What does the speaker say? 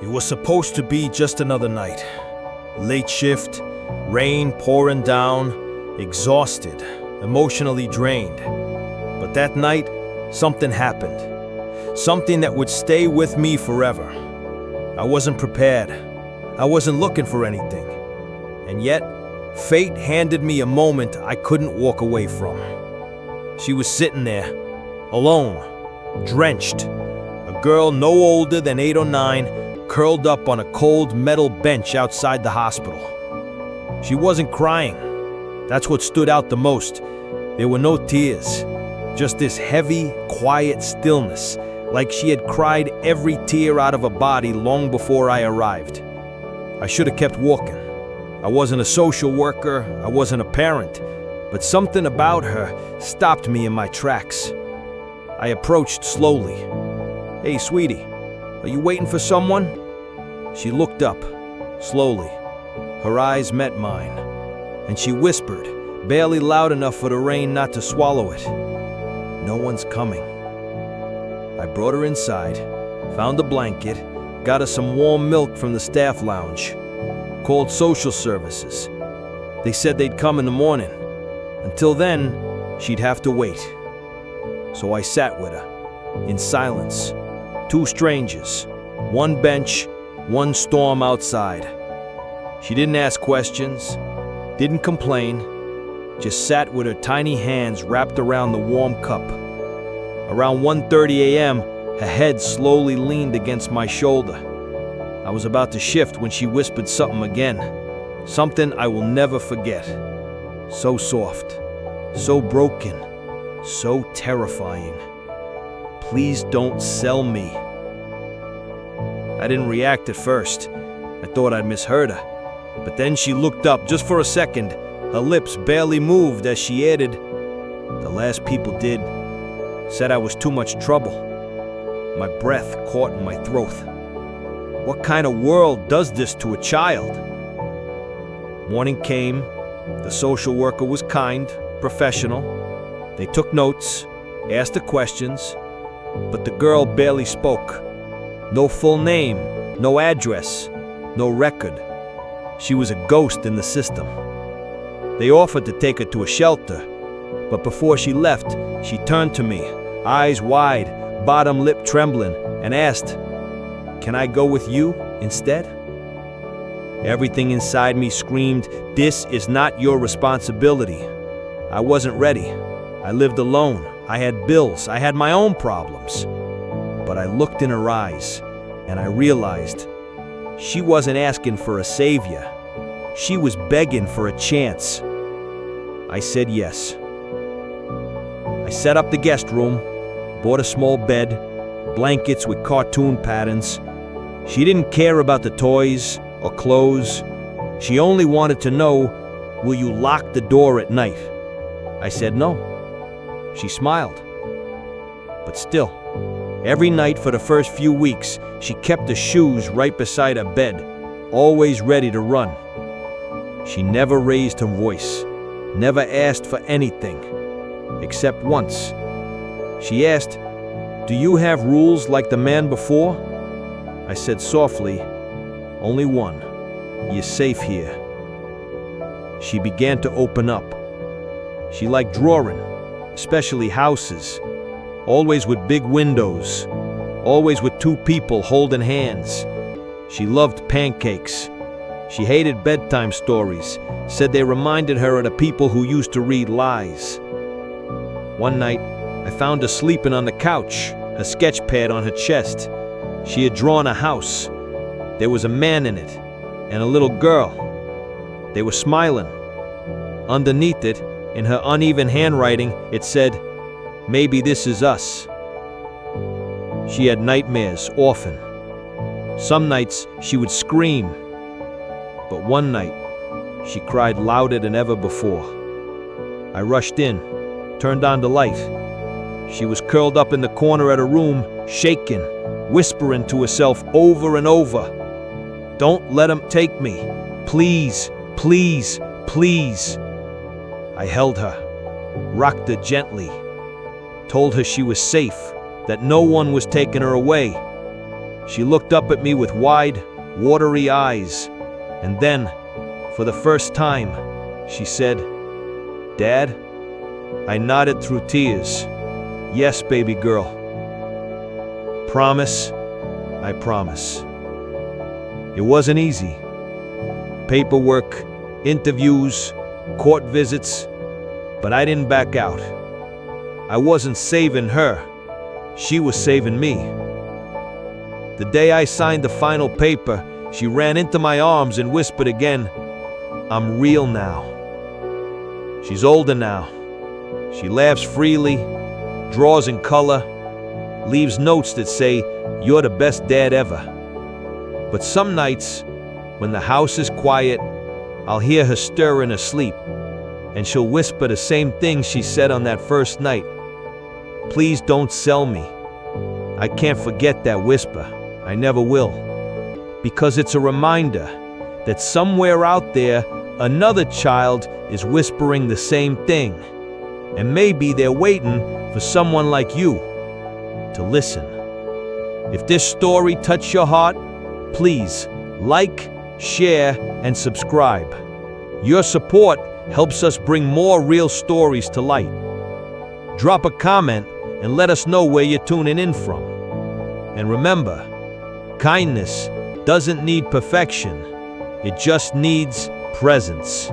It was supposed to be just another night. Late shift, rain pouring down, exhausted, emotionally drained. But that night, something happened. Something that would stay with me forever. I wasn't prepared. I wasn't looking for anything. And yet, fate handed me a moment I couldn't walk away from. She was sitting there, alone, drenched. A girl no older than 8 or 9, curled up on a cold metal bench outside the hospital. She wasn't crying. That's what stood out the most. There were no tears, just this heavy, quiet stillness, like she had cried every tear out of her body long before I arrived. I should have kept walking. I wasn't a social worker, I wasn't a parent, but something about her stopped me in my tracks. I approached slowly. "Hey, sweetie, are you waiting for someone?" She looked up, slowly. Her eyes met mine, and she whispered, barely loud enough for the rain not to swallow it. "No one's coming." I brought her inside, found a blanket, got her some warm milk from the staff lounge, called social services. They said they'd come in the morning. Until then, she'd have to wait. So I sat with her, in silence. 2 strangers, 1 bench, 1 storm outside. She didn't ask questions, didn't complain, just sat with her tiny hands wrapped around the warm cup. Around 1:30 a.m., her head slowly leaned against my shoulder. I was about to shift when she whispered something again, something I will never forget. So soft, so broken, so terrifying. "Please don't sell me." I didn't react at first. I thought I'd misheard her. But then she looked up just for a second. Her lips barely moved as she added, "The last people did. Said I was too much trouble." My breath caught in my throat. What kind of world does this to a child? Morning came. The social worker was kind, professional. They took notes, asked the questions, but the girl barely spoke. No full name, no address, no record. She was a ghost in the system. They offered to take her to a shelter, but before she left, she turned to me, eyes wide, bottom lip trembling, and asked, "Can I go with you instead?" Everything inside me screamed, "This is not your responsibility." I wasn't ready. I lived alone. I had bills. I had my own problems. But I looked in her eyes, and I realized she wasn't asking for a savior. She was begging for a chance. I said yes. I set up the guest room, bought a small bed, blankets with cartoon patterns. She didn't care about the toys or clothes. She only wanted to know, "Will you lock the door at night?" I said no. She smiled. But still, every night for the first few weeks, she kept the shoes right beside her bed, always ready to run. She never raised her voice, never asked for anything, except once. She asked, "Do you have rules like the man before?" I said softly, "Only one. You're safe here." She began to open up. She liked drawing, especially houses, always with big windows, always with 2 people holding hands. She loved pancakes. She hated bedtime stories, said they reminded her of the people who used to read lies. One night, I found her sleeping on the couch, a sketch pad on her chest. She had drawn a house. There was a man in it, and a little girl. They were smiling. Underneath it, in her uneven handwriting, it said, "Maybe this is us." She had nightmares often. Some nights she would scream, but one night she cried louder than ever before. I rushed in, turned on the light. She was curled up in the corner of the room, shaking, whispering to herself over and over, "Don't let him take me. Please, please, please." I held her, rocked her gently, told her she was safe, that no one was taking her away. She looked up at me with wide, watery eyes, and then, for the first time, she said, "Dad?" I nodded through tears. "Yes, baby girl." "Promise?" "I promise." It wasn't easy. Paperwork, interviews, court visits, but I didn't back out. I wasn't saving her. She was saving me. The day I signed the final paper, she ran into my arms and whispered again, "I'm real now." She's older now. She laughs freely, draws in color, leaves notes that say, "You're the best dad ever." But some nights, when the house is quiet, I'll hear her stir in her sleep, and she'll whisper the same thing she said on that first night. "Please don't sell me." I can't forget that whisper. I never will. Because it's a reminder that somewhere out there, another child is whispering the same thing. And maybe they're waiting for someone like you to listen. If this story touched your heart, please like, share, and subscribe. Your support helps us bring more real stories to light. Drop a comment and let us know where you're tuning in from. And remember, kindness doesn't need perfection. It just needs presence.